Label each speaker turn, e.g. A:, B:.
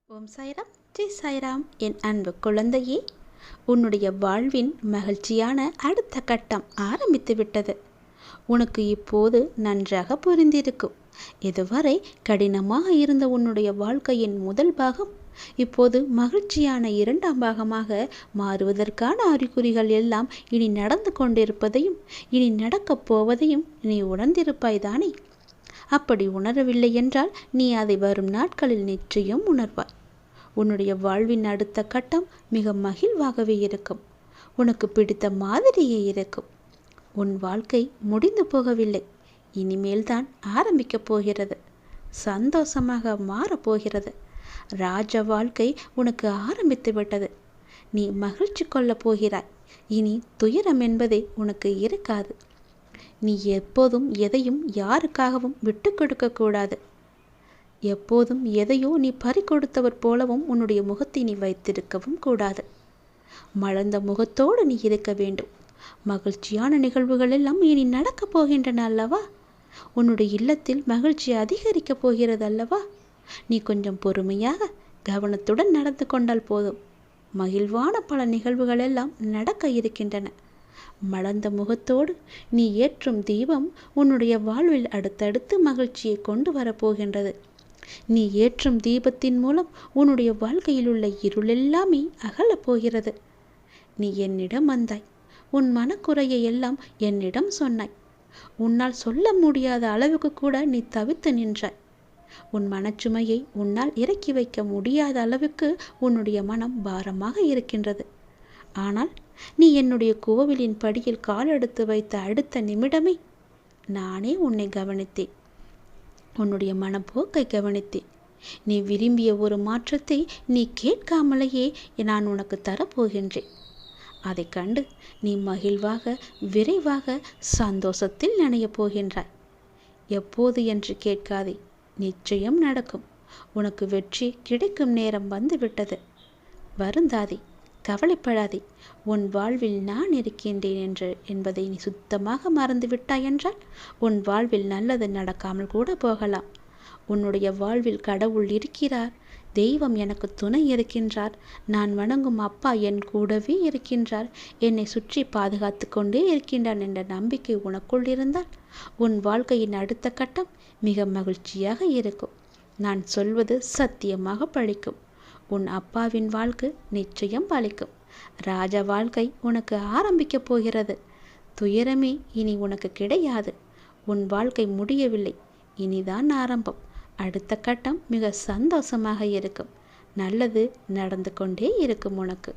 A: ஓம் சாய்ராம், ஜெய் சாய்ராம். என் அன்பு குழந்தையே, உன்னுடைய வாழ்வின் மகிழ்ச்சியான அடுத்த கட்டம் ஆரம்பித்து விட்டது. உனக்கு இப்போது நன்றாக புரிந்திருக்கும். இதுவரை கடினமாக இருந்த உன்னுடைய வாழ்க்கையின் முதல் பாகம் இப்போது மகிழ்ச்சியான இரண்டாம் பாகமாக மாறுவதற்கான அறிகுறிகள் எல்லாம் இனி நடந்து கொண்டிருப்பதையும் இனி நடக்கப் போவதையும் நீ உணர்ந்திருப்பாய் தானே? அப்படி உணரவில்லை என்றால் நீ அதை வரும் நாட்களில் நிச்சயம் உணர்வாய். உன்னுடைய வாழ்வின் அடுத்த கட்டம் மிக மகிழ்வாகவே இருக்கும். உனக்கு பிடித்த மாதிரியே இருக்கும். உன் வாழ்க்கை முடிந்து போகவில்லை, இனிமேல் தான் ஆரம்பிக்கப் போகிறது. சந்தோஷமாக மாறப்போகிறது. ராஜ வாழ்க்கை உனக்கு ஆரம்பித்து விட்டது. நீ மகிழ்ச்சி கொள்ளப் போகிறாய். இனி துயரம் என்பதே உனக்கு இருக்காது. நீ எப்போதும் எதையும் யாருக்காகவும் விட்டு கொடுக்கக்கூடாது. எப்போதும் எதையோ நீ பறிகொடுத்தவர் போலவும் உன்னுடைய முகத்தை நீ வைத்திருக்கவும் கூடாது. மலர்ந்த முகத்தோடு நீ இருக்க வேண்டும். மகிழ்ச்சியான நிகழ்வுகள் எல்லாம் இனி நடக்கப் போகின்றன அல்லவா? உன்னுடைய இல்லத்தில் மகிழ்ச்சி அதிகரிக்கப் போகிறது அல்லவா? நீ கொஞ்சம் பொறுமையாக கவனத்துடன் நடந்து கொண்டால் போதும். மகிழ்வான பல நிகழ்வுகள் எல்லாம் நடக்க இருக்கின்றன. மலர்ந்த முகத்தோடு நீ ஏற்றும் தீபம் உன்னுடைய வாழ்வில் அடுத்தடுத்து மகிழ்ச்சியை கொண்டு வரப்போகின்றது. நீ ஏற்றும் தீபத்தின் மூலம் உன்னுடைய வாழ்க்கையில் உள்ள இருளெல்லாமே அகலப் போகிறது. நீ என்னிடம் வந்தாய். உன் மனக்குறையை எல்லாம் என்னிடம் சொன்னாய். உன்னால் சொல்ல முடியாத அளவுக்கு கூட நீ தவித்து நின்றாய். உன் மனச்சுமையை உன்னால் இறக்கி வைக்க முடியாத அளவுக்கு உன்னுடைய மனம் பாரமாக இருக்கின்றது. ஆனால் நீ என்னுடைய கோவிலின் படியில் காலெடுத்து வைத்த அடுத்த நிமிடமே நானே உன்னை கவனித்தேன். உன்னுடைய மனப்போக்கை கவனித்தேன். நீ விரும்பிய ஒரு மாற்றத்தை நீ கேட்காமலேயே நான் உனக்கு தரப்போகின்றேன். அதை கண்டு நீ மகிழ்வாக விரைவாக சந்தோஷத்தில் நனையப் போகின்றாய். எப்போது என்று கேட்காதே, நிச்சயம் நடக்கும். உனக்கு வெற்றி கிடைக்கும் நேரம் வந்துவிட்டது. வருந்தாதே, கவலைப்படாதே. உன் வாழ்வில் நான் இருக்கின்றேன் என்பதை நீ சுத்தமாக மறந்து விட்டாய் என்றால் உன் வாழ்வில் நல்லது நடக்காமல் கூட போகலாம். உன்னுடைய வாழ்வில் கடவுள் இருக்கிறார். தெய்வம் எனக்கு துணை இருக்கின்றார். நான் வணங்கும் அப்பா என் கூடவே இருக்கின்றார். என்னை சுற்றி பாதுகாத்து கொண்டே இருக்கின்றான் என்ற நம்பிக்கை உனக்குள் இருந்தால் உன் வாழ்க்கையின் அடுத்த கட்டம் மிக மகிழ்ச்சியாக இருக்கும். நான் சொல்வது சத்தியமாக பழிக்கும். உன் அப்பாவின் வாழ்க்கை நிச்சயம் பலிக்கும். ராஜ வாழ்க்கை உனக்கு ஆரம்பிக்கப் போகிறது. துயரமே இனி உனக்கு கிடையாது. உன் வாழ்க்கை முடியவில்லை, இனிதான் ஆரம்பம். அடுத்த கட்டம் மிக சந்தோஷமாக இருக்கும். நல்லது நடந்து கொண்டே இருக்கும் உனக்கு.